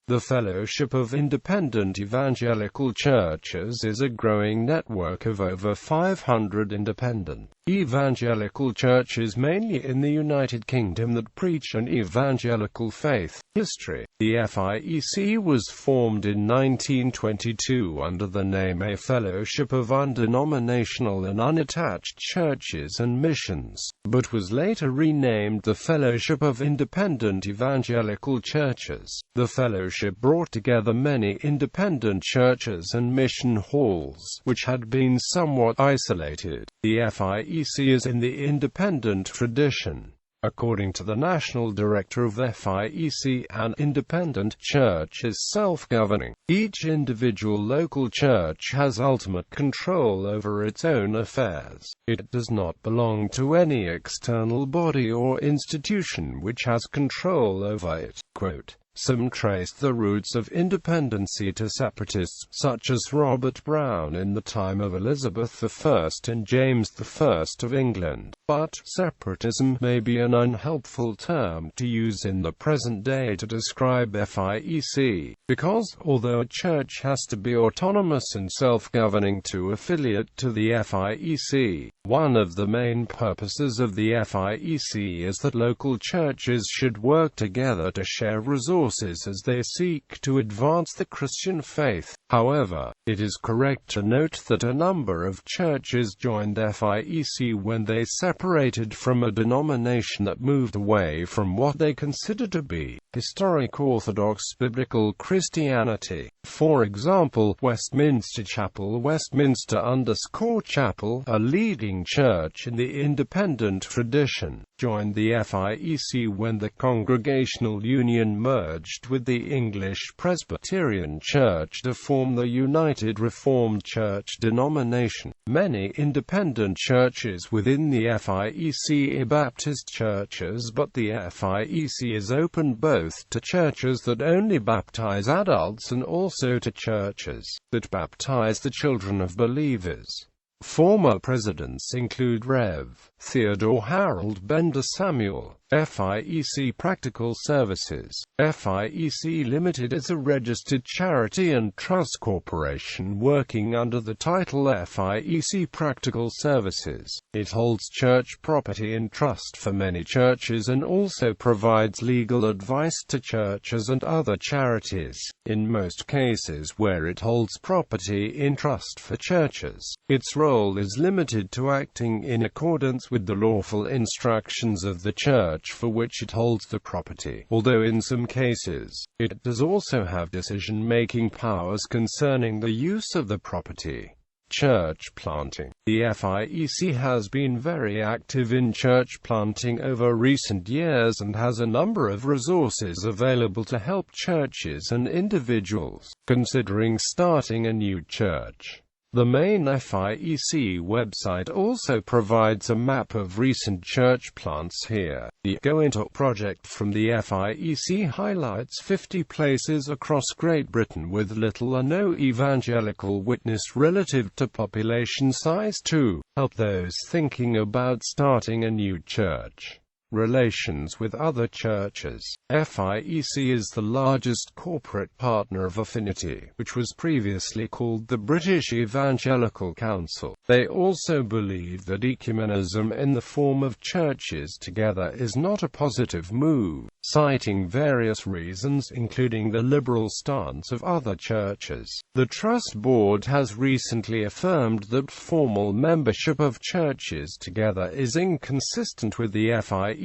The Fellowship of Independent Evangelical Churches is a growing network of over 500 independent evangelical churches, mainly in the United Kingdom, that preach an evangelical faith. History. The FIEC was formed in 1922 under the name A Fellowship of Undenominational and Unattached Churches and Missions, but was later renamed the Fellowship of Independent Evangelical Churches. The fellowship brought together many independent churches and mission halls, which had been somewhat isolated. The FIEC is in the independent tradition. According to the National Director of FIEC, an independent church is self-governing. Each individual local church has ultimate control over its own affairs. It does not belong to any external body or institution which has control over it. Quote, "Some traced the roots of independency to separatists, such as Robert Brown in the time of Elizabeth I and James I of England. But separatism may be an unhelpful term to use in the present day to describe FIEC, because, although a church has to be autonomous and self-governing to affiliate to the FIEC, one of the main purposes of the FIEC is that local churches should work together to share resources as they seek to advance the Christian faith. However, it is correct to note that a number of churches joined FIEC when they separated from a denomination that moved away from what they considered to be historic Orthodox biblical Christianity. For example, Westminster Chapel, Westminster_Chapel, a leading church in the independent tradition, joined the FIEC when the Congregational Union merged with the English Presbyterian Church to form the United Reformed Church denomination. Many independent churches within the FIEC are Baptist churches, but the FIEC is open both to churches that only baptize adults and also to churches that baptize the children of believers. Former presidents include Rev. Theodore Harold Bender Samuel. FIEC Practical Services. FIEC Limited is a registered charity and trust corporation working under the title FIEC Practical Services. It holds church property in trust for many churches and also provides legal advice to churches and other charities. In most cases where it holds property in trust for churches, its role is limited to acting in accordance with the lawful instructions of the church for which it holds the property, although in some cases, it does also have decision-making powers concerning the use of the property. Church planting. The FIEC has been very active in church planting over recent years and has a number of resources available to help churches and individuals considering starting a new church. The main FIEC website also provides a map of recent church plants here. The Go Into project from the FIEC highlights 50 places across Great Britain with little or no evangelical witness relative to population size to help those thinking about starting a new church. Relations with other churches. FIEC is the largest corporate partner of Affinity, which was previously called the British Evangelical Council. They also believe that ecumenism in the form of churches together is not a positive move, citing various reasons including the liberal stance of other churches. The Trust Board has recently affirmed that formal membership of churches together is inconsistent with the FIEC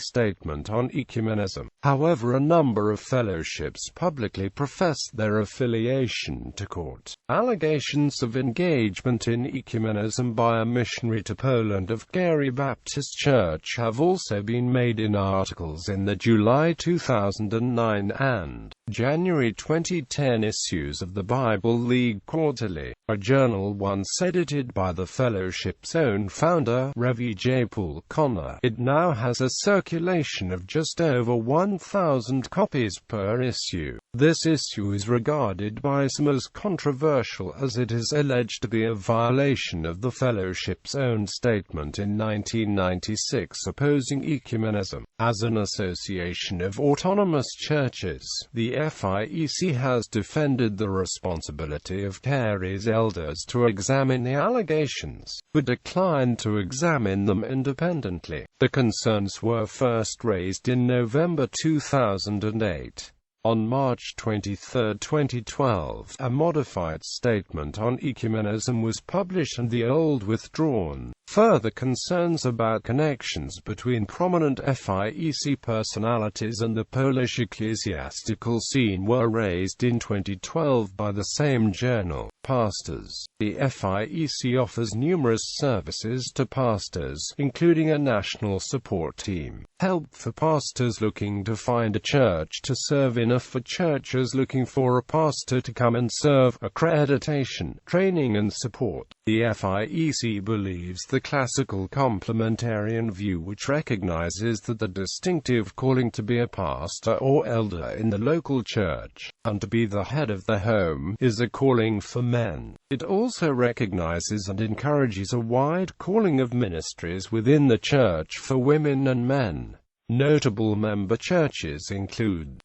statement on ecumenism. However, a number of fellowships publicly professed their affiliation to court. Allegations of engagement in ecumenism by a missionary to Poland of Gary Baptist Church have also been made in articles in the July 2009 and January 2010 issues of the Bible League Quarterly, a journal once edited by the fellowship's own founder, Rev. J. Paul Connor. It now has a circulation of just over 1,000 copies per issue. This issue is regarded by some as controversial as it is alleged to be a violation of the Fellowship's own statement in 1996 opposing ecumenism. As an association of autonomous churches, the FIEC has defended the responsibility of Cary's elders to examine the allegations, but declined to examine them independently. The concerns were first raised in November 2008. On March 23, 2012, a modified statement on ecumenism was published and the old withdrawn. Further concerns about connections between prominent FIEC personalities and the Polish ecclesiastical scene were raised in 2012 by the same journal. Pastors. The FIEC offers numerous services to pastors, including a national support team, help for pastors looking to find a church to serve in, for churches looking for a pastor to come and serve, accreditation, training and support. The FIEC believes the classical complementarian view, which recognizes that the distinctive calling to be a pastor or elder in the local church, and to be the head of the home, is a calling for men. It also recognizes and encourages a wide calling of ministries within the church for women and men. Notable member churches include ...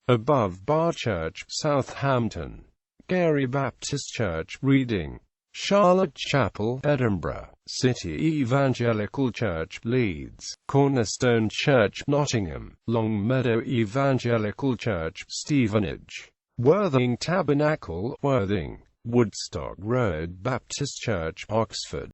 Above Bar Church, Southampton; Gary Baptist Church, Reading; Charlotte Chapel, Edinburgh; City Evangelical Church, Leeds; Cornerstone Church, Nottingham; Longmeadow Evangelical Church, Stevenage; Worthing Tabernacle, Worthing; Woodstock Road Baptist Church, Oxford.